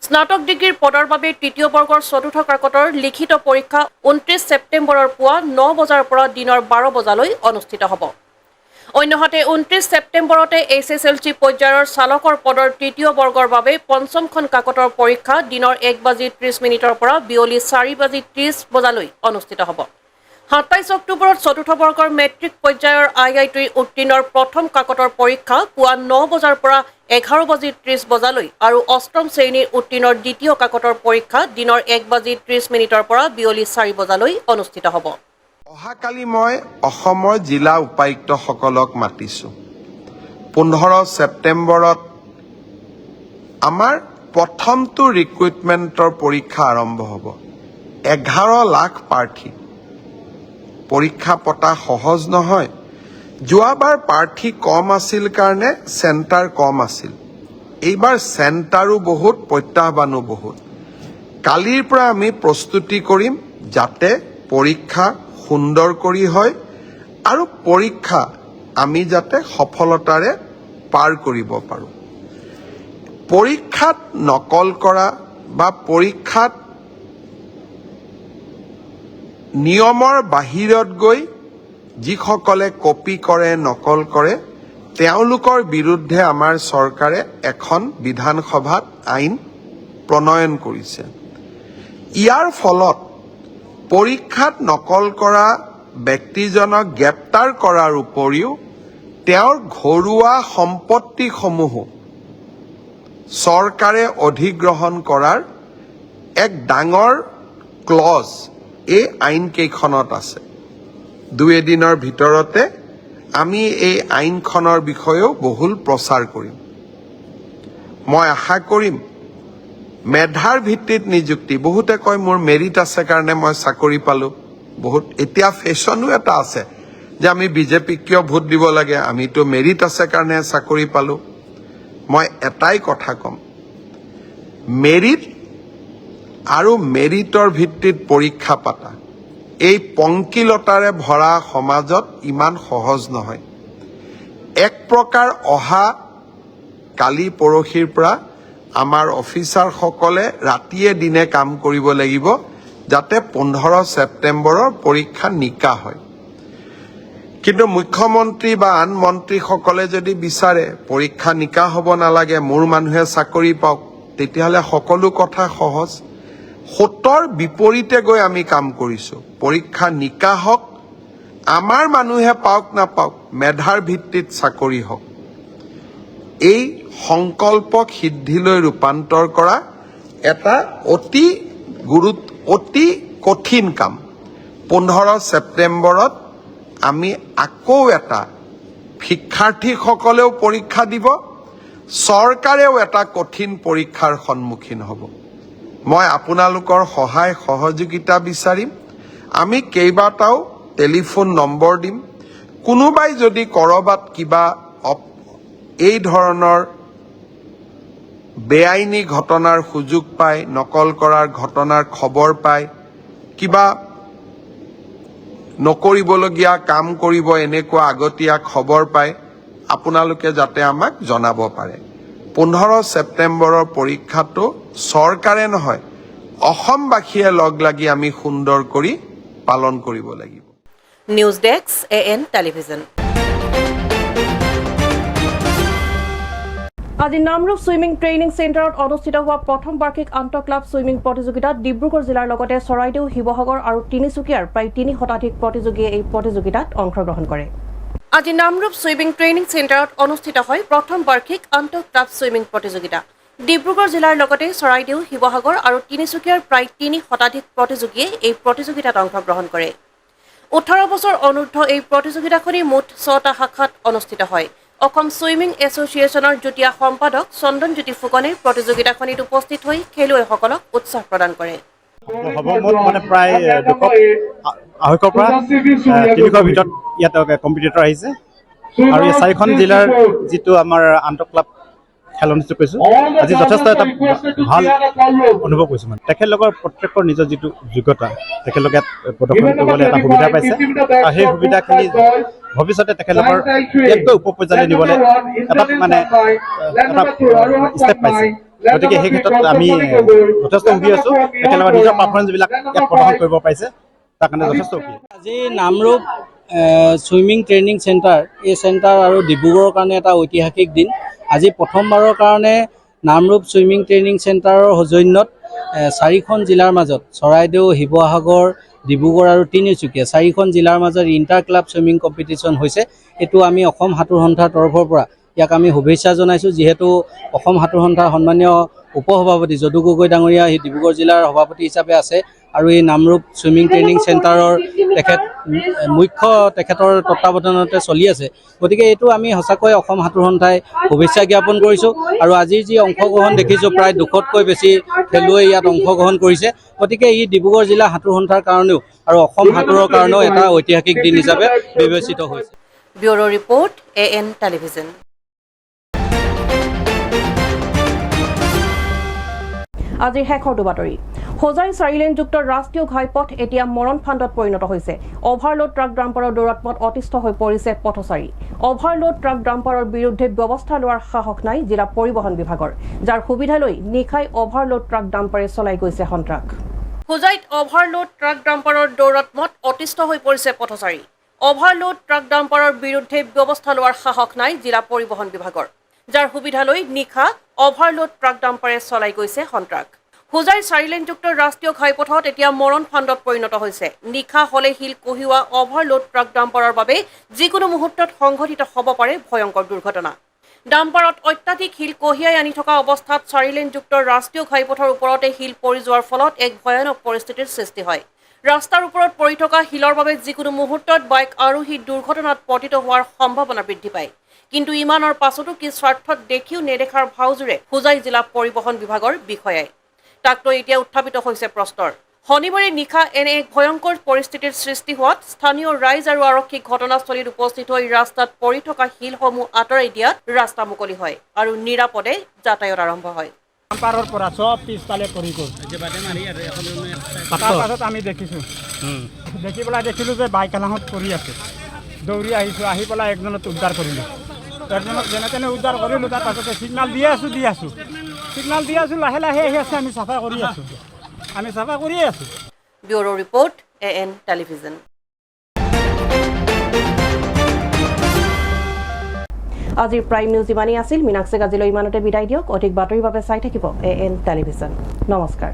স্নাতক ডিগ্ৰীৰ পদৰ বাবে তৃতীয় বৰ্গৰ চতুৰ্থ কাকতৰ লিখিত পৰীক্ষা 29 ছেপ্টেম্বৰৰ পুৱা 9 বজাৰ পৰা দিনৰ 12 বজালৈ অনুষ্ঠিত হ'ব। অন্যহাতে 29 ছেপ্টেম্বৰতে SSLC পৰ্যায়ৰ চালকৰ পদৰ তৃতীয় বৰ্গৰ বাবে পঞ্চমখন কাকতৰ পৰীক্ষা দিনৰ 1:30 পৰা বিয়লি 4:30 বজালৈ অনুষ্ঠিত হ'ব। 27 অক্টোবৰত চতুৰ্থ বৰ্গৰ মেট্ৰিক পৰ্যায়ৰ IIT উত্তীৰ্ণৰ প্ৰথম কাকতৰ পৰীক্ষা পুৱা 9 বজাৰ পৰা 11:30 বজালৈ আৰু অষ্টম শ্ৰেণীৰ উত্তীৰ্ণৰ দ্বিতীয় কাকতৰ পৰীক্ষা দিনৰ 1:30 পৰা বিয়লি 4 বজালৈ অনুষ্ঠিত হ'ব। অহাকালি মই অসমৰ জিলা উপায়ুক্তসকলক মাতিছোঁ। 15 ছেপ্টেম্বৰত আমাৰ প্ৰথমটো ৰিক্ৰুইটমেণ্টৰ পৰীক্ষা আৰম্ভ হ'ব। 11 লাখ প্ৰাৰ্থী। পৰীক্ষা পতা সহজ নহয়। যোৱাবাৰ প্ৰাৰ্থী কম আছিল কাৰণে চেণ্টাৰ কম আছিল। এইবাৰ চেণ্টাৰো বহুত, প্ৰত্যাহ্বানো বহুত। কালিৰ পৰা আমি প্ৰস্তুতি কৰিম যাতে পৰীক্ষা সুন্দৰ কৰি হয় আৰু পৰীক্ষা আমি যাতে সফলতাৰে পাৰ কৰিব পাৰোঁ। পৰীক্ষাত নকল কৰা বা পৰীক্ষাত নিয়মৰ বাহিৰত গৈ যিসকলে কপি কৰে, নকল কৰে, তেওঁলোকৰ বিৰুদ্ধে আমাৰ চৰকাৰে এখন বিধানসভাত আইন প্ৰণয়ন কৰিছে। ইয়াৰ ফলত পৰীক্ষাত নকল কৰা ব্যক্তিজনক গ্ৰেপ্তাৰ কৰাৰ উপৰিও তেওঁৰ ঘৰুৱা সম্পত্তিসমূহো চৰকাৰে অধিগ্ৰহণ কৰাৰ এক ডাঙৰ ক্লজ এই আইনকেইখনত আছে। 2 এদিনৰ ভিতৰতে আমি এই আইনখনৰ বিষয়েও বহুল প্ৰচাৰ কৰিম। মই আশা কৰিম মেধাৰ ভিত্তিত নিযুক্তি। বহুতে কয় মোৰ মেৰিট আছে কাৰণে মই চাকৰি পালোঁ। বহুত এতিয়া ফেশ্বনো এটা আছে যে আমি বিজেপিক কিয় ভোট দিব লাগে, আমিতো মেৰিট আছে কাৰণে চাকৰি পালোঁ। মই এটাই কথা ক'ম, মেৰিট আৰু মেৰিটৰ ভিত্তিত পৰীক্ষা পাতা এই পংকিলতাৰে ভৰা সমাজত ইমান সহজ নহয়। এক প্ৰকাৰ অহা কালি পৰহিৰ পৰা আমাৰ অফিচাৰসকলে ৰাতিয়ে দিনে কাম কৰিব লাগিব যাতে 15 ছেপ্টেম্বৰৰ পৰীক্ষা নিকা হয়। কিন্তু মুখ্যমন্ত্ৰী বা আন মন্ত্ৰীসকলে যদি বিচাৰে পৰীক্ষা নিকা হ'ব নালাগে, মোৰ মানুহে চাকৰি পাওক, তেতিয়াহ'লে সকলো কথা সহজ। 7ৰ বিপৰীতে গৈ আমি কাম কৰিছোঁ। পৰীক্ষা নিকা হওক, আমাৰ মানুহে পাওক নাপাওক, মেধাৰ ভিত্তিত চাকৰি হওক। এই সংকল্পক সিদ্ধিলৈ ৰূপান্তৰ কৰা এটা অতি কঠিন কাম। 15 ছেপ্টেম্বৰত আমি আকৌ এটা শিক্ষাৰ্থীসকলেও পৰীক্ষা দিব, চৰকাৰেও এটা কঠিন পৰীক্ষাৰ সন্মুখীন হ'ব। মই আপোনালোকৰ সহায় সহযোগিতা বিচাৰিম। আমি কেইবাটাও টেলিফোন নম্বৰ দিম। কোনোবাই যদি ক'ৰবাত কিবা এই ধৰণৰ বেআইনী ঘটনাৰ সুযোগ পায়, নকল কৰাৰ ঘটনাৰ খবৰ পায়, কিবা নকৰিবলগীয়া কাম কৰিব এনেকুৱা আগতীয়া খবৰ পায়, আপোনালোকে যাতে আমাক জনাব পাৰে। 15 ছেপ্টেম্বৰৰ পৰীক্ষাটো চৰকাৰে নহয়, অসমবাসীয়ে লগ লাগি আমি সুন্দৰ কৰি পালন কৰিব লাগিব। News desk AN television. আজি নামৰূপ সুইমিং ট্ৰেইনিং চেণ্টাৰত অনুষ্ঠিত হোৱা প্ৰথম বাৰ্ষিক আন্তঃ ক্লাব সুইমিং প্ৰতিযোগিতাত ডিব্ৰুগড় জিলাৰ লগতে চৰাইদেউ, শিৱসাগৰ আৰু তিনিচুকীয়াৰ প্ৰায় ৩০ শতাধিক প্ৰতিযোগীয়ে এই প্ৰতিযোগিতাত অংশগ্ৰহণ কৰে। আজি নামৰূপ সুইমিং ট্ৰেইনিং চেণ্টাৰত অনুষ্ঠিত হয় প্ৰথম বাৰ্ষিক আন্তঃ ক্লাব সুইমিং প্ৰতিযোগিতা। ডিব্ৰুগড় জিলাৰ লগতে চৰাইদেউ, শিৱসাগৰ আৰু তিনিচুকীয়াৰ প্ৰায় ৩০ শতাধিক প্ৰতিযোগীয়ে এই প্ৰতিযোগিতাত অংশগ্ৰহণ কৰে। ১৮ বছৰ অনূৰ্ধ্ব এই প্ৰতিযোগিতাখনি মুঠ ৬টা শাখাত অনুষ্ঠিত হয়। অসম সুইমিং এছ'চিয়েশ্যনৰ যুটীয়া সম্পাদক চন্দনজ্যোতি ফুকনে প্ৰতিযোগিতাখনিত উপস্থিত হৈ খেলুৱৈসকলক উৎসাহ প্ৰদান কৰে। সৰ্বমুঠ মানে প্ৰায় 200-250ৰ পৰা 300ৰ ভিতৰত ইয়াত কম্পিটিটৰ আহিছে আৰু এই 4খন জিলাৰ যিটো আমাৰ আন্তঃ ক্লাব খেল অনুষ্ঠিত কৰিছোঁ, আজি যথেষ্ট এটা ভাল অনুভৱ কৰিছোঁ। মানে তেখেতলোকৰ প্ৰত্যেকৰ নিজৰ যিটো যোগ্যতা, তেখেতলোকে প্ৰদৰ্শন কৰিবলৈ এটা সুবিধা পাইছে আৰু সেই সুবিধাখিনি ভৱিষ্যতে তেখেতলোকৰ ইয়াতকৈ ওপৰ পৰ্যায়লৈ নিবলৈ এটা মানে এটা ষ্টেপ পাইছে। গতিকে সেই ক্ষেত্ৰত আমি যথেষ্ট সুখী আছোঁ। তেখেতলোকৰ নিজৰ পাৰফৰ্মেঞ্চবিলাক ইয়াত প্ৰদৰ্শন কৰিব পাৰিছে, তাৰ কাৰণে যথেষ্ট সুখী। আজি নামৰূপ সুইমিং ট্ৰেইনিং চেণ্টাৰ, এই চেণ্টাৰ আৰু ডিব্ৰুগড়ৰ কাৰণে এটা ঐতিহাসিক দিন। আজি প্ৰথমবাৰৰ কাৰণে নামৰূপ সুইমিং ট্ৰেইনিং চেণ্টাৰৰ সৌজন্যত 4খন জিলাৰ মাজত চৰাইদেউ, শিৱসাগৰ, ডিব্ৰুগড় আৰু তিনিচুকীয়া 4খন জিলাৰ মাজত ইণ্টাৰ ক্লাব সুইমিং কম্পিটিশ্যন হৈছে। এইটো আমি অসম সাঁতোৰ সন্থাৰ তৰফৰ পৰা ইয়াক আমি শুভেচ্ছা জনাইছোঁ। যিহেতু অসম সাঁতোৰ সন্থাৰ সন্মানীয় উপসভাপতি যদু গগৈ ডাঙৰীয়া সেই ডিব্ৰুগড় জিলাৰ সভাপতি হিচাপে আছে আৰু এই নামৰূপ সুইমিং ট্ৰেইনিং চেণ্টাৰৰ তেখেতৰ তত্বাৱধানতে চলি আছে। গতিকে এইটো আমি সঁচাকৈ অসম সাঁতোৰ সন্থাই শুভেচ্ছা জ্ঞাপন কৰিছোঁ। আৰু আজিৰ যি অংশগ্ৰহণ দেখিছোঁ, প্ৰায় 200তকৈ বেছি খেলুৱৈ ইয়াত অংশগ্ৰহণ কৰিছে। গতিকে ই ডিব্ৰুগড় জিলা সাঁতোৰ সন্থাৰ কাৰণেও আৰু অসম সাঁতোৰৰ কাৰণেও এটা ঐতিহাসিক দিন হিচাপে বিবেচিত হৈছে। Bureau' report AN television. আজিৰ শেষৰটো বাতৰি। হোজাই 4-লেনযুক্ত ৰাষ্ট্ৰীয় ঘাইপথ এতিয়া মৰণ ফান্দত পৰিণত হৈছে। অভাৰলোড ট্ৰাক ডাম্পাৰৰ দৌৰাত্মত অতিষ্ঠ হৈ পৰিছে পথচাৰী। অভাৰলোড ট্ৰাক ডাম্পাৰৰ বিৰুদ্ধে ব্যৱস্থা লোৱাৰ সাহস নাই জিলা পৰিবহণ বিভাগৰ, যাৰ সুবিধা লৈ নিশাই অভাৰলোড ট্ৰাক ডাম্পাৰে চলাই গৈছে সন্ত্ৰাস। হোজাইত অভাৰলোড ট্ৰাক ডাম্পাৰৰ দৌৰাত্মত অতিষ্ঠ হৈ পৰিছে পথচাৰী। অভাৰলোড ট্ৰাক ডাম্পাৰৰ বিৰুদ্ধে ব্যৱস্থা লোৱাৰ সাহস নাই জিলা পৰিবহণ বিভাগৰ, যাৰ সুবিধা লৈ নিশা অভাৰলোড ট্ৰাক ডাম্পাৰে চলাই গৈছে সন্ত্ৰাস। হোজাই 4-লেনযুক্ত ৰাষ্ট্ৰীয় ঘাইপথত এতিয়া মৰণ ফান্দত পৰিণত হৈছে। নিশা হলে শিল কঢ়িওৱা অভাৰলোড ট্ৰাক ডাম্পাৰৰ বাবে যিকোনো মুহূৰ্তত সংঘটিত হ'ব পাৰে ভয়ংকৰ দুৰ্ঘটনা। ডাম্পাৰত অত্যাধিক শিল কঢ়িয়াই আনি থকা অৱস্থাত 4-লেনযুক্ত ৰাষ্ট্ৰীয় ঘাইপথৰ ওপৰতে শিল পৰি যোৱাৰ ফলত এক ভয়ানক পৰিস্থিতিৰ সৃষ্টি হয়। ৰাস্তাৰ ওপৰত পৰি থকা শিলৰ বাবে যিকোনো মুহূৰ্তত বাইক আৰোহী দুৰ্ঘটনাত পতিত হোৱাৰ সম্ভাৱনা বৃদ্ধি পায়। কিন্তু ইমানৰ পাছতো কি স্বাৰ্থত দেখিও নেদেখাৰ ভাওজোৰে হোজাই জিলা পৰিবহণ বিভাগৰ বিষয়াই। তাক লৈ এতিয়া উত্থাপিত হৈছে প্ৰশ্নৰ। শনিবাৰে নিশা এনে এক ভয়ংকৰ পৰিস্থিতিৰ সৃষ্টি হোৱাত স্থানীয় ৰাইজ আৰু আৰক্ষী ঘটনাস্থলীত উপস্থিত হৈ ৰাস্তাত পৰি থকা শিলসমূহ আঁতৰাই দিয়াত ৰাস্তা মুকলি হয় আৰু নিৰাপদে যাতায়াত আৰম্ভ হয়। ডাম্পাৰৰ পৰা চব পিছফালে পৰি গ'ল। তাৰপাছত আমি দেখিছোঁ, দেখি পেলাই দেখিলোঁ যে বাইক এলাহত পৰি আছে। দৌৰি আহিছোঁ, আহি পেলাই একজনত উদ্ধাৰ কৰিলোঁ। একজনক যেনে তেনে উদ্ধাৰ কৰিলোঁ। তাৰপাছতে ছিগনাল দি আছোঁ, লাহে লাহে আহি আছে। আমি চাফা কৰিয়ে আছোঁ। Bureau' report AN television. আজিৰ প্ৰাইম নিউজ ইমানেই আছিল। মীনাক্ষীক আজিলৈ ইমানতে বিদায় দিয়ক। অধিক বাতৰিৰ বাবে চাই থাকিব AN টেলিভিজন। নমস্কাৰ।